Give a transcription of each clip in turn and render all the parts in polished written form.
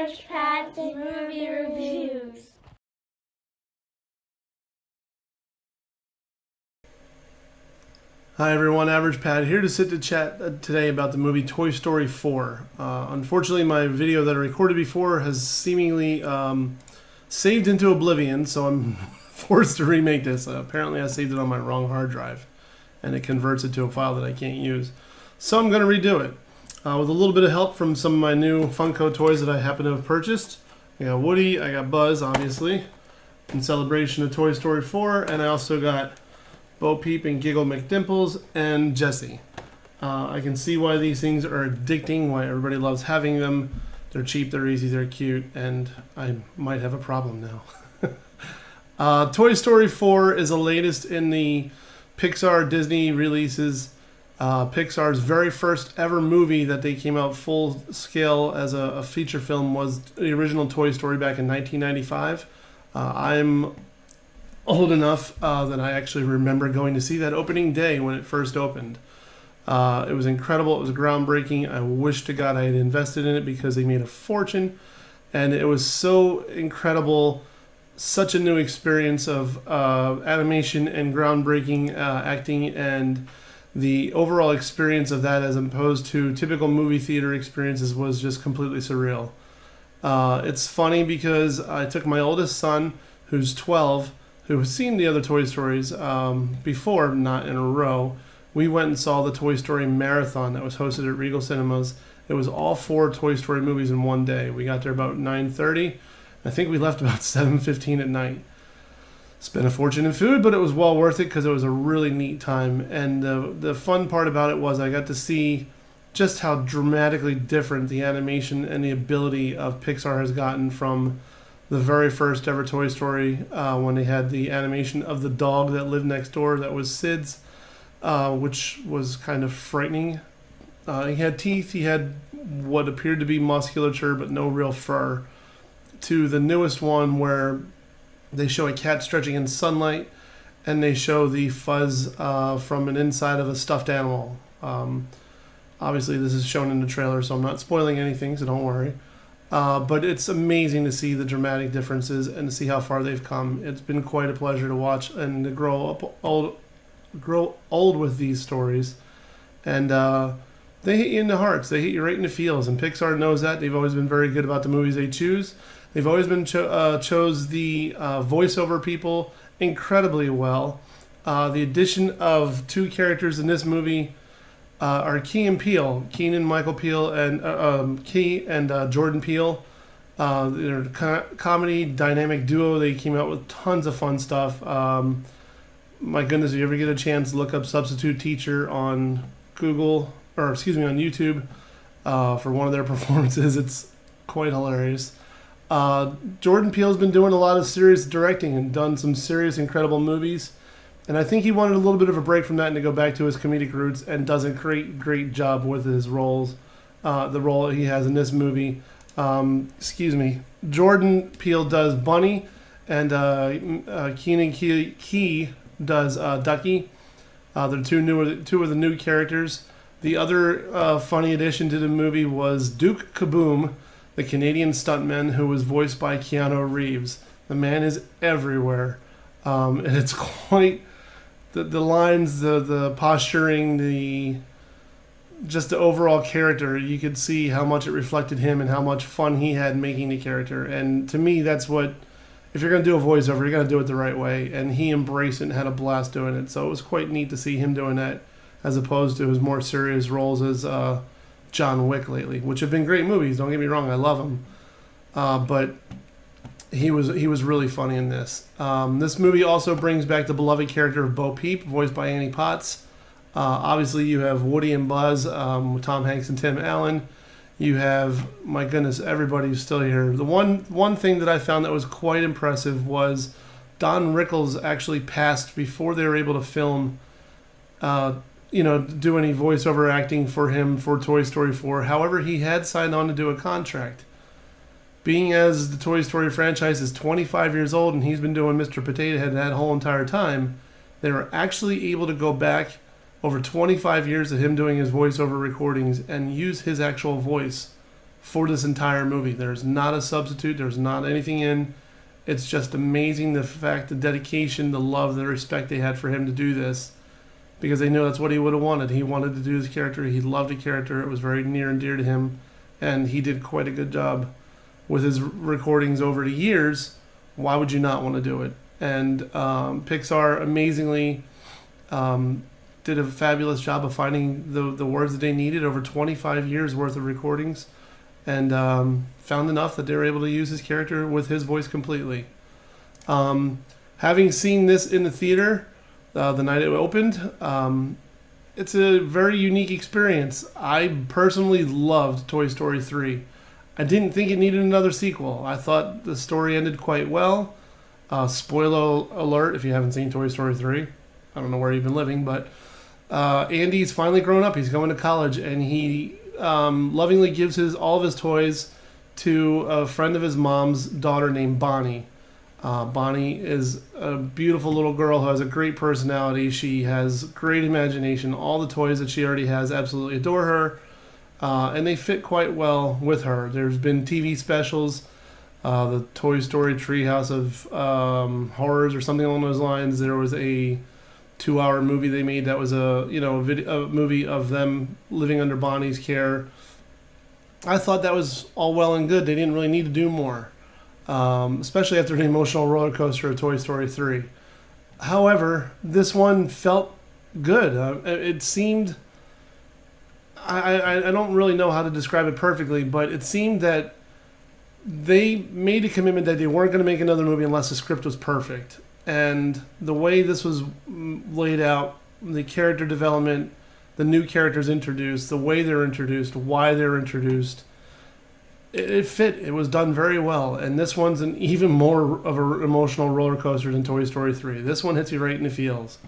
Average Pat's Movie Reviews. Hi everyone, Average Pat here to sit to chat today about the movie Toy Story 4. Unfortunately, my video that I recorded before has seemingly saved into oblivion, so I'm forced to remake this. Apparently I saved it on my wrong hard drive, and it converts it to a file that I can't use. So I'm going to redo it with a little bit of help from some of my new Funko toys that I happen to have purchased. I got Woody, I got Buzz, obviously, in celebration of Toy Story 4, and I also got Bo Peep and Giggle McDimples, and Jessie. I can see why these things are addicting, why everybody loves having them. They're cheap, they're easy, they're cute, and I might have a problem now. Toy Story 4 is the latest in the Pixar Disney releases. Pixar's very first ever movie that they came out full scale as a feature film was the original Toy Story back in 1995. I'm old enough that I actually remember going to see that opening day when it first opened. It was incredible. It was groundbreaking. I wish to God I had invested in it because they made a fortune. And it was so incredible, such a new experience of animation and groundbreaking acting, and the overall experience of that as opposed to typical movie theater experiences was just completely surreal. It's funny because I took my oldest son, who's 12, who has seen the other Toy Stories before, not in a row. We went and saw the Toy Story Marathon that was hosted at Regal Cinemas. It was all 4 Toy Story movies in one day. We got there about 9:30. I think we left about 7:15 at night. Spent a fortune in food, but it was well worth it because it was a really neat time. And the fun part about it was I got to see just how dramatically different the animation and the ability of Pixar has gotten from the very first ever Toy Story, when they had the animation of the dog that lived next door that was Sid's, which was kind of frightening. He had teeth, he had what appeared to be musculature but no real fur, to the newest one where they show a cat stretching in sunlight and they show the fuzz from an inside of a stuffed animal. Obviously this is shown in the trailer, so I'm not spoiling anything, so don't worry. But it's amazing to see the dramatic differences and to see how far they've come. It's been quite a pleasure to watch and to grow old with these stories. And they hit you in the hearts. They hit you right in the feels. And Pixar knows that. They've always been very good about the movies they choose. They've always been chose the voiceover people incredibly well. The addition of 2 characters in this movie are Keenan Michael Peele, and Key and Jordan Peele. They're a comedy dynamic duo. They came out with tons of fun stuff. My goodness, if you ever get a chance, look up Substitute Teacher on on YouTube for one of their performances. It's quite hilarious. Jordan Peele's been doing a lot of serious directing and done some serious, incredible movies. And I think he wanted a little bit of a break from that and to go back to his comedic roots, and does a great job with his roles. The role he has in this movie. Jordan Peele does Bunny, and Kenan Key does Ducky. They're two of the new characters. The other funny addition to the movie was Duke Kaboom, the Canadian stuntman who was voiced by Keanu Reeves. The man is everywhere. And it's quite... The lines, the posturing, just the overall character, you could see how much it reflected him and how much fun he had making the character. And to me, that's what, if you're going to do a voiceover, you're going to do it the right way. And he embraced it and had a blast doing it. So it was quite neat to see him doing that as opposed to his more serious roles as John Wick lately, which have been great movies. Don't get me wrong, I love them. But he was really funny in this. This movie also brings back the beloved character of Bo Peep, voiced by Annie Potts. Obviously, you have Woody and Buzz with Tom Hanks and Tim Allen. You have, my goodness, everybody's still here. The one thing that I found that was quite impressive was Don Rickles actually passed before they were able to film, do any voiceover acting for him for Toy Story 4. However, he had signed on to do a contract. Being as the Toy Story franchise is 25 years old and he's been doing Mr. Potato Head that whole entire time, they were actually able to go back over 25 years of him doing his voiceover recordings and use his actual voice for this entire movie. There's not a substitute. There's not anything in. It's just amazing the fact, the dedication, the love, the respect they had for him to do this, because they knew that's what he would have wanted. He wanted to do his character. He loved the character. It was very near and dear to him, and he did quite a good job with his recordings over the years. Why would you not want to do it? And Pixar amazingly did a fabulous job of finding the words that they needed over 25 years worth of recordings, and found enough that they were able to use his character with his voice completely. Having seen this in the theater the night it opened, it's a very unique experience. I personally loved Toy Story 3. I didn't think it needed another sequel. I thought the story ended quite well. Spoiler alert if you haven't seen Toy Story 3. I don't know where you've been living, but Andy's finally grown up. He's going to college, and he lovingly gives all of his toys to a friend of his mom's daughter named Bonnie. Bonnie is a beautiful little girl who has a great personality. She has great imagination. All the toys that she already has absolutely adore her, and they fit quite well with her. There's been TV specials, the Toy Story Treehouse of Horrors or something along those lines. There was a 2-hour movie they made that was a movie of them living under Bonnie's care. I thought that was all well and good. They didn't really need to do more, especially after the emotional roller coaster of Toy Story 3. However, this one felt good. It seemed, I don't really know how to describe it perfectly, but it seemed that they made a commitment that they weren't going to make another movie unless the script was perfect. And the way this was laid out, the character development, the new characters introduced, the way they're introduced, why they're introduced, it fit. It was done very well. And this one's an even more of an emotional roller coaster than Toy Story 3. This one hits you right in the feels.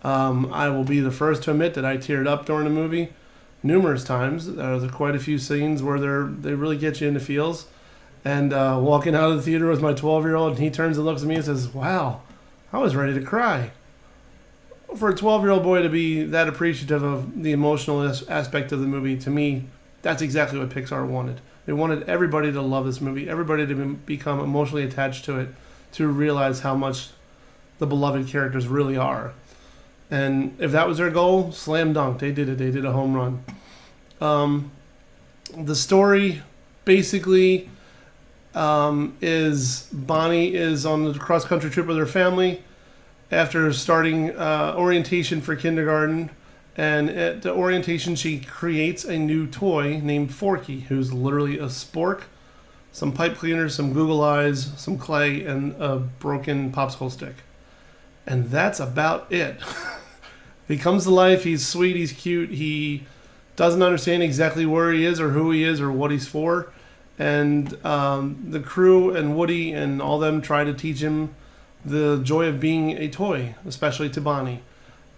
I will be the first to admit that I teared up during the movie numerous times. There's quite a few scenes where they really get you in the feels. And walking out of the theater with my 12-year-old, and he turns and looks at me and says, "Wow, I was ready to cry." For a 12-year-old boy to be that appreciative of the emotional aspect of the movie, to me, that's exactly what Pixar wanted. They wanted everybody to love this movie, everybody to become emotionally attached to it, to realize how much the beloved characters really are. And if that was their goal, slam dunk. They did it. They did a home run. The story basically is Bonnie is on the cross-country trip with her family after starting orientation for kindergarten. And at the orientation, she creates a new toy named Forky, who's literally a spork, some pipe cleaners, some Google eyes, some clay, and a broken popsicle stick. And that's about it. He comes to life. He's sweet. He's cute. He doesn't understand exactly where he is or who he is or what he's for. And the crew and Woody and all them try to teach him the joy of being a toy, especially to Bonnie.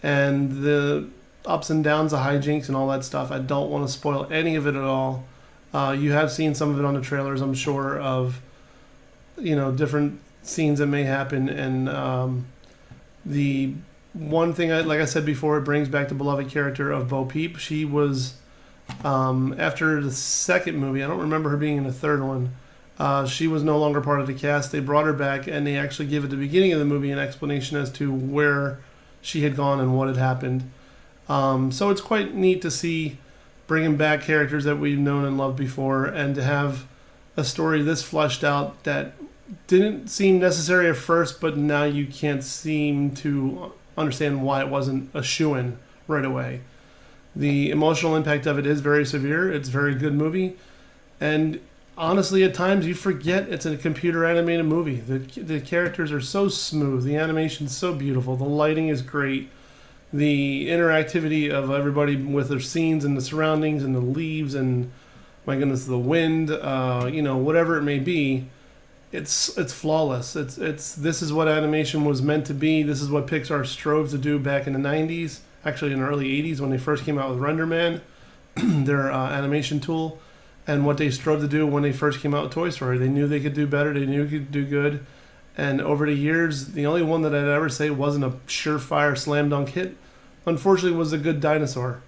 And the ups and downs, the hijinks and all that stuff. I don't want to spoil any of it at all. You have seen some of it on the trailers, I'm sure, of different scenes that may happen. And the one thing, like I said before, it brings back the beloved character of Bo Peep. She was, after the second movie, I don't remember her being in the third one, she was no longer part of the cast. They brought her back, and they actually give at the beginning of the movie an explanation as to where she had gone and what had happened. So it's quite neat to see bringing back characters that we've known and loved before, and to have a story this fleshed out that didn't seem necessary at first, but now you can't seem to understand why it wasn't a shoo-in right away. The emotional impact of it is very severe. It's a very good movie. And honestly, at times you forget it's a computer animated movie. The characters are so smooth. The animation's so beautiful. The lighting is great. The interactivity of everybody with their scenes and the surroundings and the leaves and, my goodness, the wind, whatever it may be, it's flawless. This is what animation was meant to be. This is what Pixar strove to do back in the 90s, actually in the early 80s when they first came out with RenderMan, their animation tool, and what they strove to do when they first came out with Toy Story. They knew they could do better. They knew they could do good. And over the years, the only one that I'd ever say wasn't a surefire slam dunk hit, unfortunately, was A Good Dinosaur.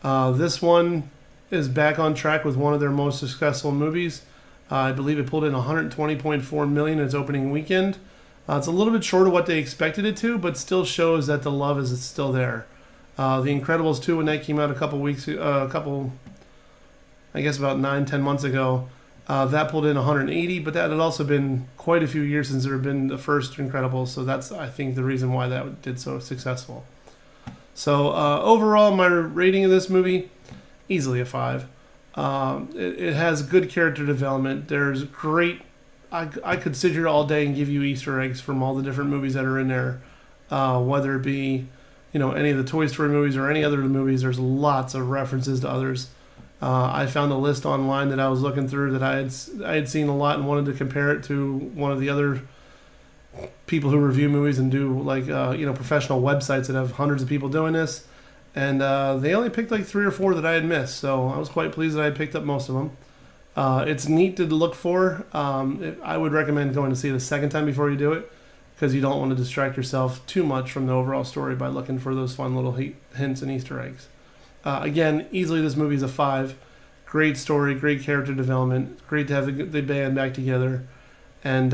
This one is back on track with one of their most successful movies. I believe it pulled in 120.4 million in its opening weekend. It's a little bit short of what they expected it to, but still shows that the love is still there. The Incredibles 2, when that came out about 9-10 months ago, that pulled in 180, but that had also been quite a few years since there had been the first Incredibles, so that's, I think, the reason why that did so successful. So overall, my rating of this movie, easily a 5. It has good character development. There's great... I could sit here all day and give you Easter eggs from all the different movies that are in there, whether it be, any of the Toy Story movies or any other movies. There's lots of references to others. I found a list online that I was looking through that I had seen a lot and wanted to compare it to one of the other people who review movies and do professional websites that have hundreds of people doing this. And they only picked 3 or 4 that I had missed, so I was quite pleased that I had picked up most of them. It's neat to look for. I would recommend going to see it a second time before you do it, because you don't want to distract yourself too much from the overall story by looking for those fun little hints and Easter eggs. Again, easily this movie is a 5. Great story, great character development. Great to have the band back together. And,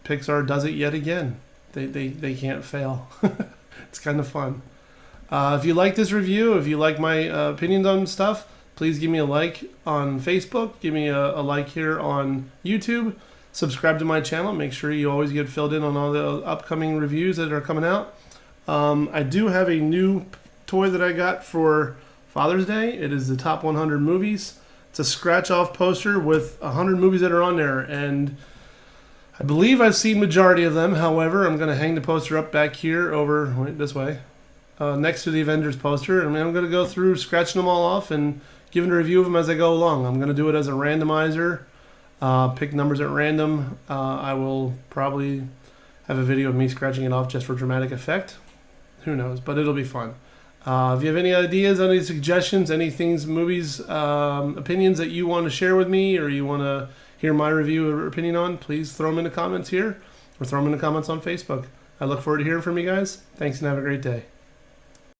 Pixar does it yet again. They can't fail. It's kind of fun. If you like this review, if you like my opinions on stuff, please give me a like on Facebook. Give me a like here on YouTube. Subscribe to my channel. Make sure you always get filled in on all the upcoming reviews that are coming out. I do have a new toy that I got for Father's Day. It is the Top 100 Movies. It's a scratch-off poster with 100 movies that are on there, and I believe I've seen majority of them. However, I'm going to hang the poster up back here this way, next to the Avengers poster. I'm going to go through scratching them all off and giving a review of them as I go along. I'm going to do it as a randomizer, pick numbers at random. I will probably have a video of me scratching it off just for dramatic effect. Who knows, but it'll be fun. If you have any ideas, any suggestions, any things, movies, opinions that you want to share with me, or you want to hear my review or opinion on, please throw them in the comments here, or throw them in the comments on Facebook. I look forward to hearing from you guys. Thanks and have a great day.